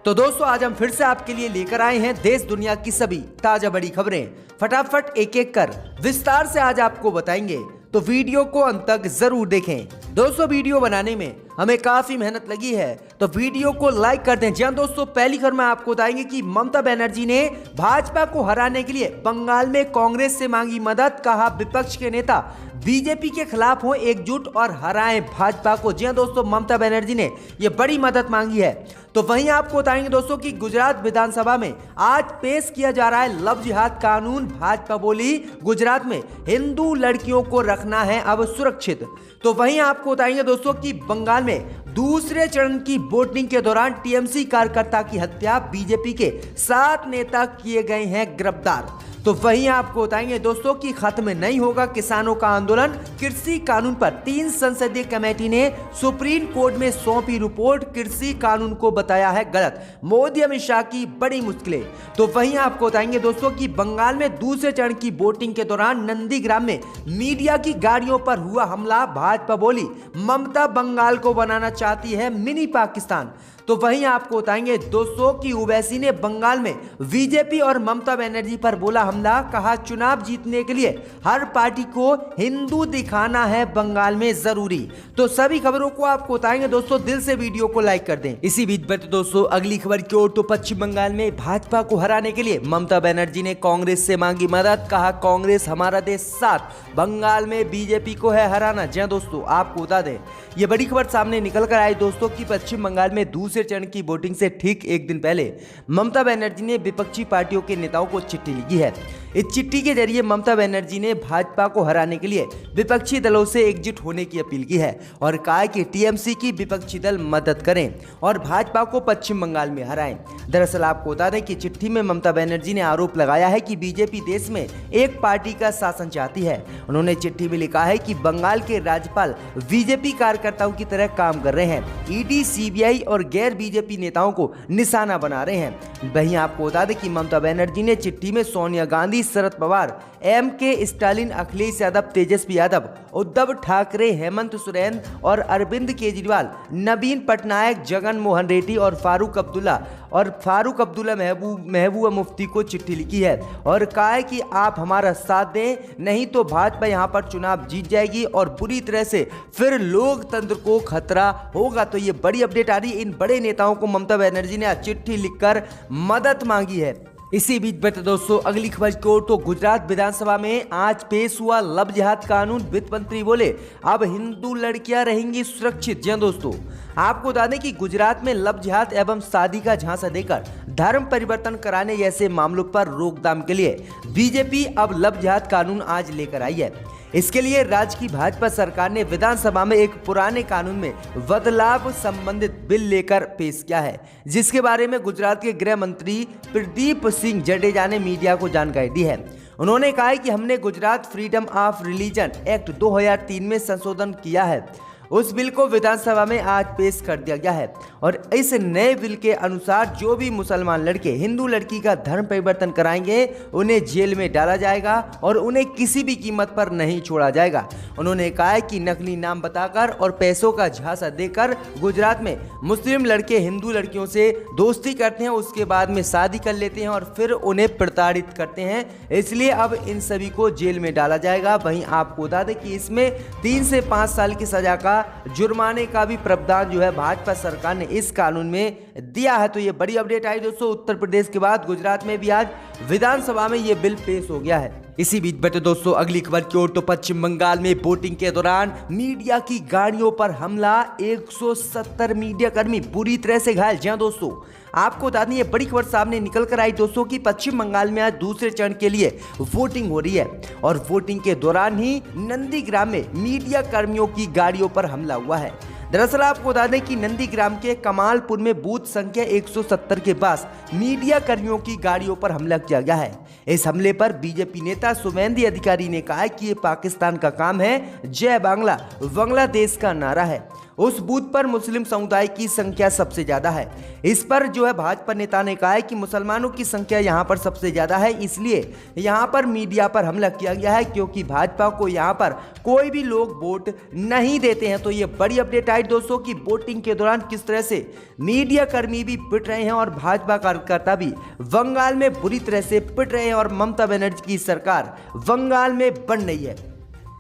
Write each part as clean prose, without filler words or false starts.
तो दोस्तों आज हम फिर से आपके लिए लेकर आए हैं देश दुनिया की सभी ताजा बड़ी खबरें। फटाफट एक एक कर विस्तार से आज आपको बताएंगे, तो वीडियो को अंत तक जरूर देखें। दोस्तों वीडियो बनाने में हमें काफी मेहनत लगी है, तो वीडियो को लाइक कर दें। जी दोस्तों, पहली खबर में आपको बताएंगे कि ममता बनर्जी ने भाजपा को हराने के लिए बंगाल में कांग्रेस से मांगी मदद। कहा विपक्ष के नेता बीजेपी के खिलाफ हो एकजुट और हराएं भाजपा को। जी दोस्तों, ममता बनर्जी ने ये बड़ी मदद मांगी है। तो वहीं आपको बताएंगे दोस्तों कि गुजरात विधानसभा में आज पेश किया जा रहा है लव जिहाद कानून। भाजपा बोली गुजरात में हिंदू लड़कियों को रखना है अब सुरक्षित। तो वहीं आपको बताएंगे दोस्तों कि बंगाल में दूसरे चरण की वोटिंग के दौरान टीएमसी कार्यकर्ता की हत्या, बीजेपी के 7 नेता किए गए हैं गिरफ्तार। तो वहीं आपको बताएंगे दोस्तों कि खत्म नहीं होगा किसानों का आंदोलन। कृषि कानून पर 3 संसदीय कमेटी ने सुप्रीम कोर्ट में सौंपी रिपोर्ट, कृषि कानून को बताया है गलत। मोदी अमित शाह की बड़ी मुश्किलें। तो वहीं आपको बताएंगे दोस्तों कि बंगाल में दूसरे चरण की वोटिंग के दौरान नंदीग्राम में मीडिया की गाड़ियों पर हुआ हमला। भाजपा बोली ममता बंगाल को बनाना चाहती है मिनी पाकिस्तान। तो वहीं आपको बताएंगे दोस्तों कि ओवैसी ने बंगाल में बीजेपी और ममता बनर्जी पर बोला हमला। कहा चुनाव जीतने के लिए हर पार्टी को हिंदू दिखाना है बंगाल में जरूरी। तो सभी खबरों को आपको बताएंगे दोस्तों, दिल से वीडियो को लाइक कर दें। इसी बीच बढ़ते दोस्तों अगली खबर की ओर। तो पश्चिम बंगाल में भाजपा को हराने के लिए ममता बनर्जी ने कांग्रेस से मांगी मदद। कहा कांग्रेस हमारा देश साथ, बंगाल में बीजेपी को है हराना। जी दोस्तों, आपको बता दें ये बड़ी खबर सामने निकल कर आई दोस्तों कि पश्चिम बंगाल में दूसरे चरण की वोटिंग से ठीक एक दिन पहले ममता बनर्जी ने विपक्षी पार्टियों के नेताओं को चिट्ठी लिखी है। इस चिट्ठी के जरिए ममता बनर्जी ने भाजपा को हराने के लिए विपक्षी दलों से एकजुट होने की अपील की है और कहा कि टीएमसी की विपक्षी दल मदद करें और भाजपा को पश्चिम बंगाल में हराएं। दरअसल आपको बता दें कि चिट्ठी में ममता बनर्जी ने आरोप लगाया है कि बीजेपी देश में एक पार्टी का शासन चाहती है। उन्होंने चिट्ठी में लिखा है कि बंगाल के राज्यपाल बीजेपी कार्यकर्ताओं की तरह काम कर रहे हैं, ईडी, सीबीआई और गैर बीजेपी नेताओं को निशाना बना रहे हैं। वहीं आपको बता दें कि ममता बनर्जी ने चिट्ठी में सोनिया गांधी, शरद पवार, एमके स्टालिन, अखिलेश यादव, तेजस्वी यादव, उद्धव ठाकरे, हेमंत सोरेन और अरविंद केजरीवाल, नवीन पटनायक, जगन मोहन रेड्डी और फारूक अब्दुल्ला महबूबा मुफ्ती को चिट्ठी लिखी है और कहा है कि आप हमारा साथ दें, नहीं तो भाजपा यहां पर चुनाव जीत जाएगी और बुरी तरह से फिर लोकतंत्र को खतरा होगा। तो ये बड़ी अपडेट आ रही है। इन बड़े नेताओं को ममता बनर्जी ने चिट्ठी लिखकर मदद मांगी है। इसी बीच बढ़ते दोस्तों अगली खबर की ओर। तो गुजरात विधानसभा में आज पेश हुआ लव जिहाद कानून। वित्त मंत्री बोले अब हिंदू लड़कियां रहेंगी सुरक्षित। जी दोस्तों, आपको बता दें कि गुजरात में लव जिहाद एवं शादी का झांसा देकर धर्म परिवर्तन कराने जैसे मामलों पर रोकथाम के लिए बीजेपी अब लव जिहाद कानून आज लेकर आई है। इसके लिए राज्य की भाजपा सरकार ने विधानसभा में एक पुराने कानून में बदलाव संबंधित बिल लेकर पेश किया है, जिसके बारे में गुजरात के गृह मंत्री प्रदीप सिंह जडेजा ने मीडिया को जानकारी दी है। उन्होंने कहा है कि हमने Gujarat freedom of religion act 2003 में संशोधन किया है। उस बिल को विधानसभा में आज पेश कर दिया गया है और इस नए बिल के अनुसार जो भी मुसलमान लड़के हिंदू लड़की का धर्म परिवर्तन कराएंगे उन्हें जेल में डाला जाएगा और उन्हें किसी भी कीमत पर नहीं छोड़ा जाएगा। उन्होंने कहा है कि नकली नाम बताकर और पैसों का झांसा देकर गुजरात में मुस्लिम लड़के हिंदू लड़कियों से दोस्ती करते हैं, उसके बाद में शादी कर लेते हैं और फिर उन्हें प्रताड़ित करते हैं, इसलिए अब इन सभी को जेल में डाला जाएगा। वहीं आपको बता दें कि इसमें 3 से 5 साल की सजा का जुर्माने का भी प्रावधान जो है भाजपा सरकार ने इस कानून में दिया है। तो ये बड़ी अपडेट आई दोस्तों। उत्तर प्रदेश के बाद गुजरात में भी आज विधानसभा में ये बिल पेश हो गया है। इसी बीच बढ़ते दोस्तों अगली खबर की ओर। तो पश्चिम बंगाल में वोटिंग के दौरान मीडिया की गाड़ियों पर हमला, 170 मीडिया कर्मी बुरी तरह से घायल। जी दोस्तों, आपको बता दें ये बड़ी खबर सामने निकल कर आई दोस्तों कि पश्चिम बंगाल में आज दूसरे चरण के लिए वोटिंग हो रही है और वोटिंग के दौरान ही नंदीग्राम में मीडिया कर्मियों की गाड़ियों पर हमला हुआ है। दरअसल आपको बता दें कि नंदीग्राम के कमालपुर में बूथ संख्या 170 के पास मीडिया कर्मियों की गाड़ियों पर हमला किया गया है। इस हमले पर बीजेपी नेता शुभेंदु अधिकारी ने कहा कि ये पाकिस्तान का काम है, जय बांग्ला बांग्लादेश का नारा है। उस बूथ पर मुस्लिम समुदाय की संख्या सबसे ज्यादा है। इस पर जो है भाजपा नेता ने कहा है कि मुसलमानों की संख्या यहाँ पर सबसे ज्यादा है, इसलिए यहाँ पर मीडिया पर हमला किया गया है, क्योंकि भाजपा को यहाँ पर कोई भी लोग वोट नहीं देते हैं। तो ये बड़ी अपडेट आई दोस्तों कि वोटिंग के दौरान किस तरह से मीडिया कर्मी भी पिट रहे हैं और भाजपा कार्यकर्ता भी बंगाल में बुरी तरह से पिट रहे हैं और ममता बनर्जी की सरकार बंगाल में बन रही है।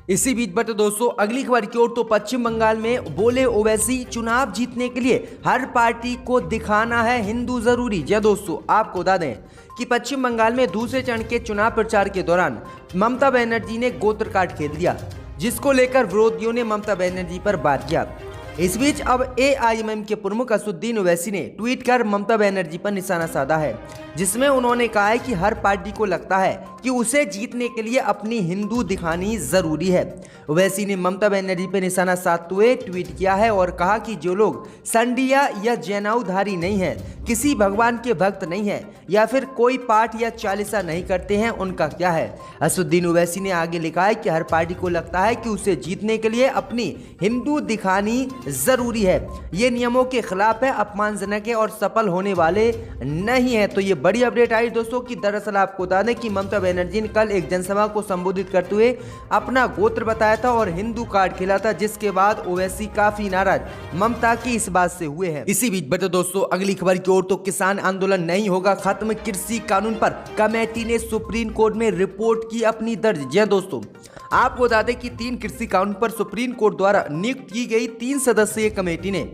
इसी बीच बट दोस्तों अगली खबर की ओर तो पश्चिम बंगाल में बोले ओवैसी, चुनाव जीतने के लिए हर पार्टी को दिखाना है हिंदू जरूरी। जी दोस्तों, आपको बता दें कि पश्चिम बंगाल में दूसरे चरण के चुनाव प्रचार के दौरान ममता बनर्जी ने गोत्र कार्ड खेल दिया, जिसको लेकर विरोधियों ने ममता बनर्जी पर वार किया। इस बीच अब AIMM के प्रमुख असदुद्दीन ओवैसी ने ट्वीट कर ममता बनर्जी पर निशाना साधा है, जिसमें उन्होंने कहा है कि हर पार्टी को लगता है कि उसे जीतने के लिए अपनी हिंदू दिखानी जरूरी है। ओवैसी ने ममता बनर्जी पर निशाना साधते हुए ट्वीट किया है और कहा कि जो लोग संडिया या जैनाउधारी नहीं है, किसी भगवान के भक्त नहीं है या फिर कोई पाठ या चालीसा नहीं करते हैं, उनका क्या है। असदुद्दीन ओवैसी ने आगे लिखा है कि हर पार्टी को लगता है कि उसे जीतने के लिए अपनी हिंदू दिखानी जरूरी है। ये नियमों के खिलाफ है, अपमानजनक है और सफल होने वाले नहीं है। तो ये बड़ी अपडेट आई दोस्तों कि दरअसल आपको बता दें कि ममता बनर्जी ने कल एक जनसभा को संबोधित करते हुए अपना गोत्र बताया था और हिंदू कार्ड खेला था, जिसके बाद ओवैसी काफी नाराज ममता की इस बात से हुए हैं। इसी बीच बता दोस्तों अगली खबर की ओर तो किसान आंदोलन नहीं होगा खत्म, कृषि कानून पर कमेटी ने सुप्रीम कोर्ट में रिपोर्ट की अपनी दर्ज। जी दोस्तों, आपको बता दें कि 3 कृषि कानून पर सुप्रीम कोर्ट द्वारा नियुक्त की गई 3 सदस्यीय कमेटी ने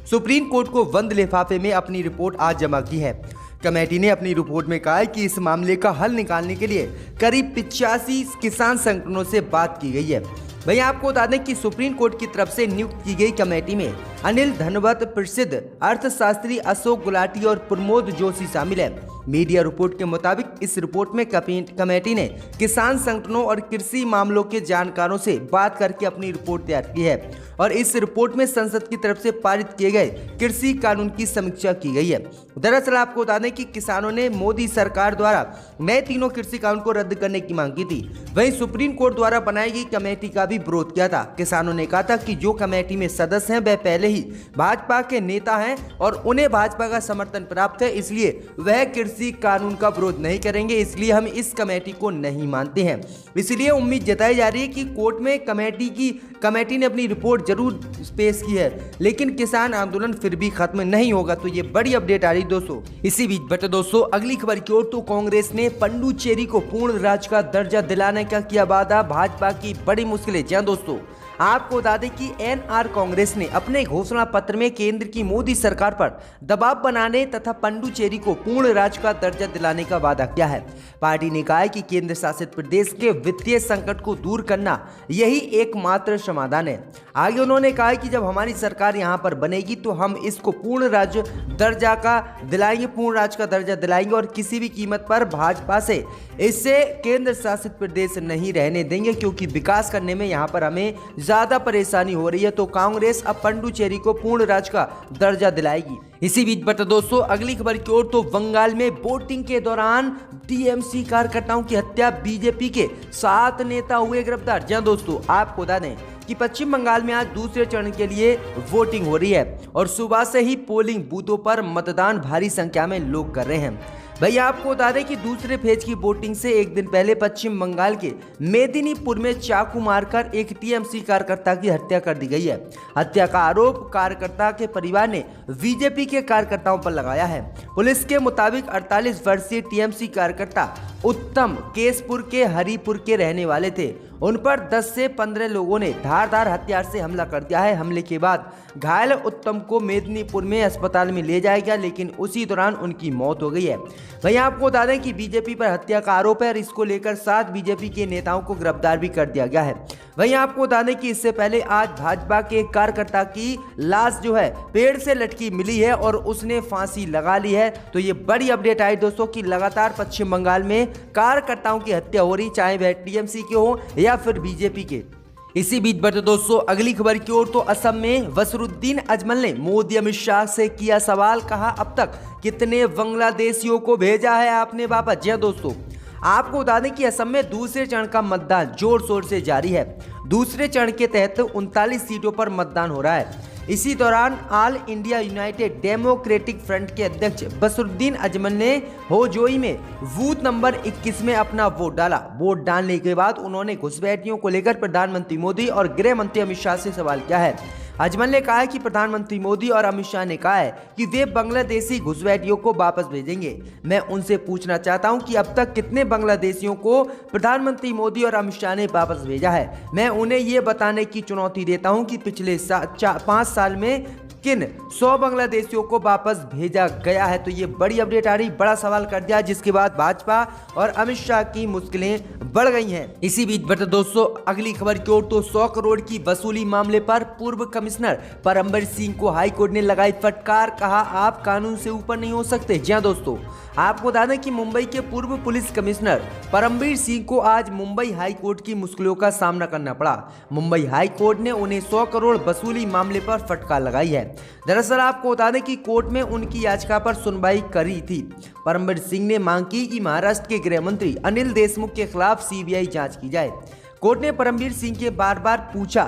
सुप्रीम कोर्ट को बंद लिफाफे में अपनी रिपोर्ट आज जमा की है। कमेटी ने अपनी रिपोर्ट में कहा है कि इस मामले का हल निकालने के लिए करीब 85 किसान संगठनों से बात की गई है। वहीं आपको बता दें कि सुप्रीम कोर्ट की तरफ से नियुक्त की गई कमेटी में अनिल धनवत, प्रसिद्ध अर्थशास्त्री अशोक गुलाटी और प्रमोद जोशी शामिल है। मीडिया रिपोर्ट के मुताबिक इस रिपोर्ट में कमेटी ने किसान संगठनों और कृषि मामलों के जानकारों से बात करके अपनी रिपोर्ट तैयार की है और इस रिपोर्ट में संसद की तरफ से पारित किए गए कृषि कानून की समीक्षा की गई है। दरअसल आपको बता दें कि किसानों ने मोदी सरकार द्वारा नए तीनों कृषि कानून को रद्द करने की मांग की थी। वहीं सुप्रीम कोर्ट द्वारा बनाई गई कमेटी का भी विरोध किया था। किसानों ने कहा था कि जो कमेटी में सदस्य हैं वह पहले ही भाजपा के नेता हैं और उन्हें भाजपा का समर्थन प्राप्त है, इसलिए वह कृषि कानून का विरोध नहीं करेंगे, इसलिए हम इस कमेटी को नहीं मानते हैं। इसलिए उम्मीद जताई जा रही है कि कोर्ट में कमेटी ने अपनी रिपोर्ट जरूर पेश की है, लेकिन किसान आंदोलन फिर भी खत्म नहीं होगा। तो ये बड़ी अपडेट आ रही दोस्तों। इसी बीच बट दोस्तों अगली खबर की ओर तो कांग्रेस ने पुडुचेरी को पूर्ण राज्य का दर्जा दिलाने का किया वादा, भाजपा की बड़ी मुश्किलें। जी दोस्तों, आपको बता दें कि NR कांग्रेस ने अपने घोषणा पत्र में केंद्र की मोदी सरकार पर दबाव बनाने तथा पुडुचेरी को पूर्ण राज्य का दर्जा दिलाने का वादा किया है। पार्टी ने कहा है कि केंद्र शासित प्रदेश के वित्तीय संकट को दूर करना यही एकमात्र समाधान है। आगे उन्होंने कहा है कि जब हमारी सरकार यहां पर बनेगी तो हम इसको पूर्ण राज्य का दर्जा दिलाएंगे और किसी भी कीमत पर भाजपा से इससे केंद्र शासित प्रदेश नहीं रहने देंगे, क्योंकि विकास करने में यहाँ पर हमें ज्यादा परेशानी हो रही है। तो कांग्रेस अब पुडुचेरी को पूर्ण राज्य का दर्जा दिलाएगी। इसी बीच बता दोस्तों अगली खबर की ओर तो बंगाल में वोटिंग के दौरान टीएमसी कार्यकर्ताओं की हत्या, बीजेपी के 7 नेता हुए गिरफ्तार। जी दोस्तों, आपको बता दें कि पश्चिम बंगाल में आज दूसरे चरण के लिए वोटिंग हो रही है और सुबह से ही पोलिंग बूथों पर मतदान भारी संख्या में लोग कर रहे हैं। भैया आपको बता दें कि दूसरे फेज की वोटिंग से एक दिन पहले पश्चिम बंगाल के मेदिनीपुर में चाकू मारकर एक टीएमसी कार्यकर्ता की हत्या कर दी गई है। हत्या का आरोप कार्यकर्ता के परिवार ने बीजेपी के कार्यकर्ताओं पर लगाया है। पुलिस के मुताबिक 48 वर्षीय टीएमसी कार्यकर्ता उत्तम केसपुर के हरिपुर के रहने वाले थे। उन पर 10 से 15 लोगों ने धारदार हथियार से हमला कर दिया है। हमले के बाद घायल उत्तम को मेदिनीपुर में अस्पताल में ले जाया गया, लेकिन उसी दौरान उनकी मौत हो गई है। वहीं आपको बता दें कि बीजेपी पर हत्या का आरोप है और इसको लेकर 7 बीजेपी के नेताओं को गिरफ्तार भी कर दिया गया है। वहीं आपको बता दें कि इससे पहले आज भाजपा के एक कार्यकर्ता की लाश जो है पेड़ से लटकी मिली है और उसने फांसी लगा ली है। तो ये बड़ी अपडेट आई दोस्तों कि लगातार पश्चिम बंगाल में कार्यकर्ताओं की हत्या हो रही, चाहे वह टीएमसी के हो या फिर बीजेपी के। इसी बीच बढ़ते दोस्तों अगली खबर की ओर तो असम में वसरुद्दीन अजमल ने मोदी अमित शाह से किया सवाल, कहा अब तक कितने बांग्लादेशियों को भेजा है आपने वापस। जी दोस्तों, आपको बता दें कि असम में दूसरे चरण का मतदान जोर शोर से जारी है। दूसरे चरण के तहत 39 सीटों पर मतदान हो रहा है। इसी दौरान all India United democratic front के अध्यक्ष बसरुद्दीन अजमल ने होजोई में बूथ नंबर 21 में अपना वोट डाला। वोट डालने के बाद उन्होंने घुसपैठियों को लेकर प्रधानमंत्री मोदी और गृह मंत्री अमित शाह से सवाल किया है। अजमल ने कहा है कि प्रधानमंत्री मोदी और अमित शाह ने कहा है कि वे बांग्लादेशी घुसपैठियों को वापस भेजेंगे। मैं उनसे पूछना चाहता हूं कि अब तक कितने बांग्लादेशियों को प्रधानमंत्री मोदी और अमित शाह ने वापस भेजा है। मैं उन्हें ये बताने की चुनौती देता हूं कि पिछले 5 साल में किन 100 बांग्लादेशियों को वापस भेजा गया है। तो ये बड़ी अपडेट आ रही, बड़ा सवाल कर दिया, जिसके बाद भाजपा और अमित शाह की मुश्किलें बढ़ गई हैं। इसी बीच बता दोस्तों अगली खबर की ओर, तो 100 करोड़ की वसूली मामले पर पूर्व कमिश्नर परमबीर सिंह को हाईकोर्ट ने लगाई फटकार, कहा आप कानून से ऊपर नहीं हो सकते। जी हां दोस्तों, आपको बता दें कि मुंबई के पूर्व पुलिस कमिश्नर परमबीर सिंह को आज मुंबई हाई कोर्ट की मुश्किलों का सामना करना पड़ा। मुंबई हाई कोर्ट ने उन्हें 100 करोड़ वसूली मामले पर फटकार लगाई है। दरअसल आपको बता दें कि कोर्ट में उनकी याचिका पर सुनवाई करी थी। परमबीर सिंह ने मांग की कि महाराष्ट्र के गृह मंत्री अनिल देशमुख के खिलाफ सीबीआई जांच की जाए। कोर्ट ने परमबीर सिंह के बार पूछा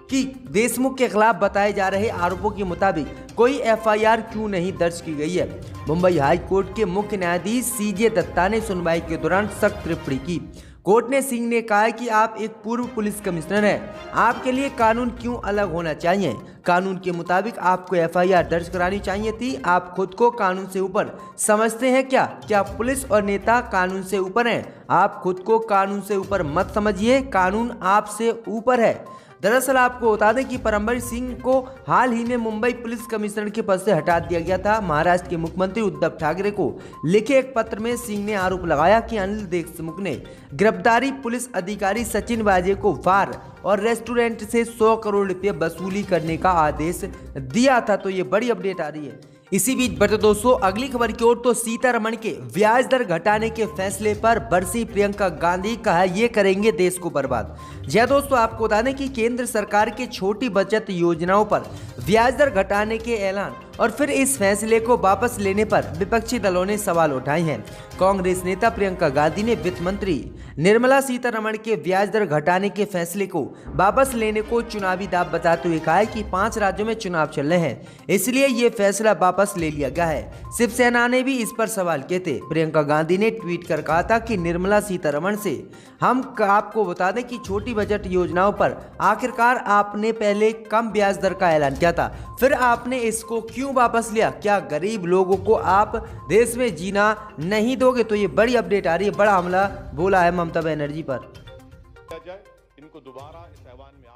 कि देशमुख के खिलाफ बताए जा रहे आरोपों के मुताबिक कोई एफआईआर क्यों नहीं दर्ज की गई है। मुंबई हाई कोर्ट के मुख्य न्यायाधीश सीजे दत्ता ने सुनवाई के दौरान सख्त टिप्पणी की। कोर्ट ने सिंह ने कहा कि आप एक पूर्व पुलिस कमिश्नर हैं, आपके लिए कानून क्यों अलग होना चाहिए। कानून के मुताबिक आपको एफआईआर दर्ज करानी चाहिए थी। आप खुद को कानून से ऊपर समझते हैं क्या पुलिस और नेता कानून से ऊपर हैं? आप खुद को कानून से ऊपर मत समझिए, कानून आपसे ऊपर है। दरअसल आपको बता दें कि परमबीर सिंह को हाल ही में मुंबई पुलिस कमिश्नर के पद से हटा दिया गया था। महाराष्ट्र के मुख्यमंत्री उद्धव ठाकरे को लिखे एक पत्र में सिंह ने आरोप लगाया कि अनिल देशमुख ने गिरफ्तारी पुलिस अधिकारी सचिन वाजे को बार और रेस्टोरेंट से 100 करोड़ रुपए वसूली करने का आदेश दिया था। तो ये बड़ी अपडेट आ रही है। इसी बीच बटे दोस्तों अगली खबर की ओर, तो सीतारमण के ब्याज दर घटाने के फैसले पर बरसी प्रियंका गांधी, कहा ये करेंगे देश को बर्बाद। जी दोस्तों, आपको बता दें कि केंद्र सरकार के छोटी बचत योजनाओं पर ब्याज दर घटाने के ऐलान और फिर इस फैसले को वापस लेने पर विपक्षी दलों ने सवाल उठाए हैं। कांग्रेस नेता प्रियंका गांधी ने वित्त मंत्री निर्मला सीतारमण के ब्याज दर घटाने के फैसले को वापस लेने को चुनावी दांव बताते हुए कहा है कि 5 राज्यों में चुनाव चल रहे हैं, इसलिए ये फैसला वापस ले लिया गया है। शिवसेना ने भी इस पर सवाल किए थे। प्रियंका गांधी ने ट्वीट कर कहा था कि निर्मला सीतारमण से हम आपको बता दें कि छोटी बजट योजनाओं पर आखिरकार आपने पहले कम ब्याज दर का ऐलान किया था, फिर आपने इसको क्यों वापस लिया? क्या गरीब लोगों को आप देश में जीना नहीं दोगे? तो ये बड़ी अपडेट आ रही है, बड़ा हमला बोला है ममता बनर्जी पर। इनको दोबारा इस ऐवान में